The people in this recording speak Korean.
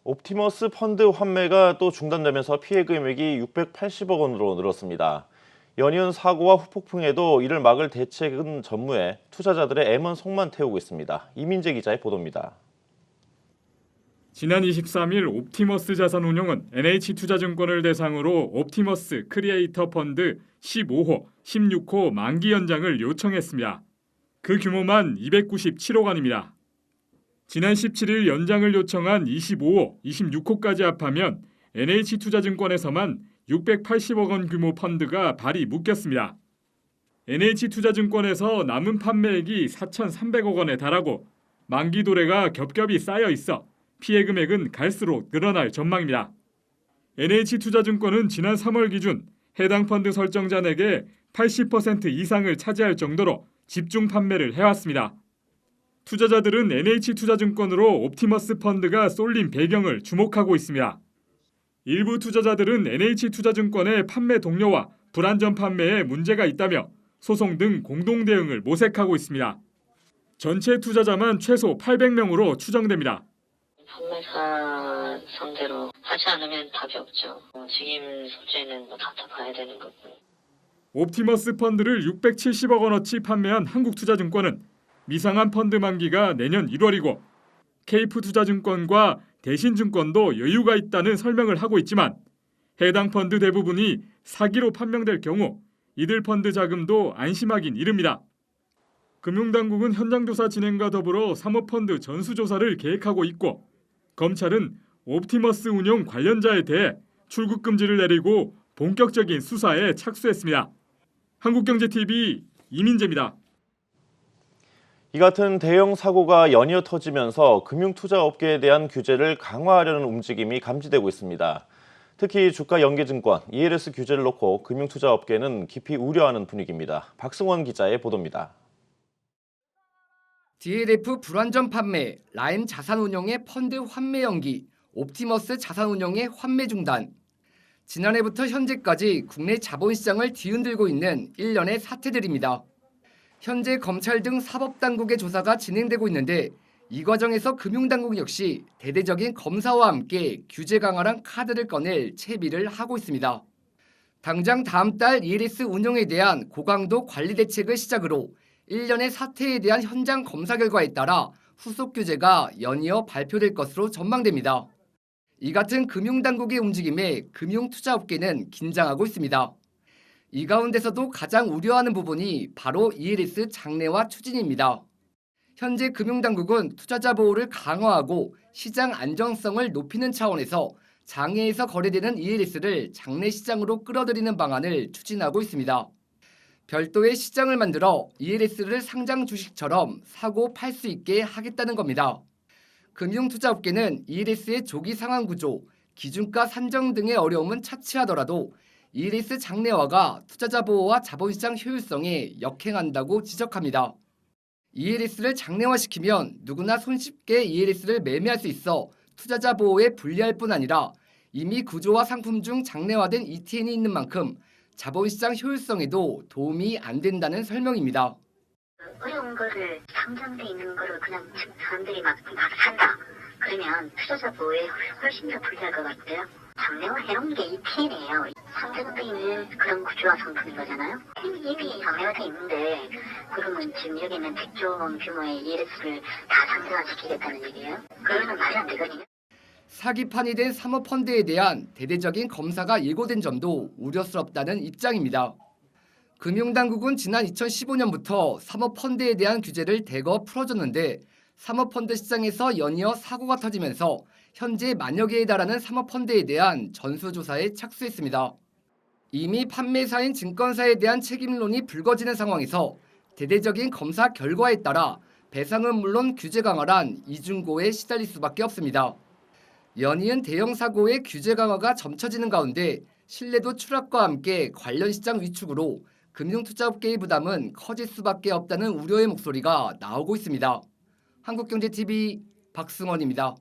옵티머스 펀드 환매가 또 중단되면서 피해 금액이 680억 원으로 늘었습니다. 연이은 사고와 후폭풍에도 이를 막을 대책은 전무해 투자자들의 애먼 속만 태우고 있습니다. 이민재 기자의 보도입니다. 지난 23일 옵티머스 자산운용은 NH투자증권을 대상으로 옵티머스 크리에이터 펀드 15호, 16호 만기 연장을 요청했습니다. 그 규모만 297억 원입니다. 지난 17일 연장을 요청한 25호, 26호까지 합하면 NH투자증권에서만 680억 원 규모 펀드가 발이 묶였습니다. NH투자증권에서 남은 판매액이 4,300억 원에 달하고 만기 도래가 겹겹이 쌓여 있어 피해 금액은 갈수록 늘어날 전망입니다. NH투자증권은 지난 3월 기준 해당 펀드 설정잔액의 80% 이상을 차지할 정도로 집중 판매를 해왔습니다. 투자자들은 NH투자증권으로 옵티머스 펀드가 쏠린 배경을 주목하고 있습니다. 일부 투자자들은 NH투자증권의 판매 동료와 불안전 판매에 문제가 있다며 소송 등 공동 대응을 모색하고 있습니다. 전체 투자자만 최소 800명으로 추정됩니다. 판매사 상대로 하지 않으면 답이 없죠. 책임 소재는 답답해야 되는 거고. 옵티머스 펀드를 670억 원어치 판매한 한국투자증권은 미상한 펀드 만기가 내년 1월이고 케이프투자증권과 대신증권도 여유가 있다는 설명을 하고 있지만 해당 펀드 대부분이 사기로 판명될 경우 이들 펀드 자금도 안심하긴 이릅니다. 금융당국은 현장조사 진행과 더불어 사모펀드 전수조사를 계획하고 있고 검찰은 옵티머스 운용 관련자에 대해 출국 금지를 내리고 본격적인 수사에 착수했습니다. 한국경제TV 이민재입니다. 이 같은 대형 사고가 연이어 터지면서 금융투자업계에 대한 규제를 강화하려는 움직임이 감지되고 있습니다. 특히 주가 연계증권, ELS 규제를 놓고 금융투자업계는 깊이 우려하는 분위기입니다. 박승원 기자의 보도입니다. DLF 불안전 판매, 라임 자산운용의 펀드 환매 연기, 옵티머스 자산운용의 환매 중단. 지난해부터 현재까지 국내 자본시장을 뒤흔들고 있는 일련의 사태들입니다. 현재 검찰 등 사법당국의 조사가 진행되고 있는데 이 과정에서 금융당국 역시 대대적인 검사와 함께 규제 강화란 카드를 꺼낼 채비를 하고 있습니다. 당장 다음 달 ELS 운용에 대한 고강도 관리 대책을 시작으로 일련의 사태에 대한 현장 검사 결과에 따라 후속 규제가 연이어 발표될 것으로 전망됩니다. 이 같은 금융당국의 움직임에 금융투자업계는 긴장하고 있습니다. 이 가운데서도 가장 우려하는 부분이 바로 ELS 장래화 추진입니다. 현재 금융당국은 투자자 보호를 강화하고 시장 안정성을 높이는 차원에서 장외에서 거래되는 ELS를 장내 시장으로 끌어들이는 방안을 추진하고 있습니다. 별도의 시장을 만들어 ELS를 상장 주식처럼 사고 팔 수 있게 하겠다는 겁니다. 금융투자업계는 ELS의 조기 상환 구조, 기준가 산정 등의 어려움은 차치하더라도 ELS 장래화가 투자자 보호와 자본시장 효율성에 역행한다고 지적합니다. ELS를 장래화시키면 누구나 손쉽게 ELS를 매매할 수 있어 투자자 보호에 불리할 뿐 아니라 이미 구조와 상품 중 장래화된 ETN이 있는 만큼 자본시장 효율성에도 도움이 안 된다는 설명입니다. 어려운 거를 상장돼 있는 거를 그냥 사람들이 막 산다. 그러면 투자자 보호에 훨씬 더 불리할 것 같아요. 장래화 해놓은 게 ETN이에요. 상장돼 있는 그런 구조화 상품인 거잖아요. 이미 장래화돼 있는데 그러면 지금 여기 있는 100조 원 규모의 ELS를 다 상장화시키겠다는 얘기예요? 그러면 말이 안 되거든요. 사기판이 된 사모펀드에 대한 대대적인 검사가 예고된 점도 우려스럽다는 입장입니다. 금융당국은 지난 2015년부터 사모펀드에 대한 규제를 대거 풀어줬는데 사모펀드 시장에서 연이어 사고가 터지면서 현재 만여 개에 달하는 사모펀드에 대한 전수조사에 착수했습니다. 이미 판매사인 증권사에 대한 책임론이 불거지는 상황에서 대대적인 검사 결과에 따라 배상은 물론 규제 강화란 이중고에 시달릴 수밖에 없습니다. 연이은 대형 사고의 규제 강화가 점쳐지는 가운데 신뢰도 추락과 함께 관련 시장 위축으로 금융투자업계의 부담은 커질 수밖에 없다는 우려의 목소리가 나오고 있습니다. 한국경제TV 박승원입니다.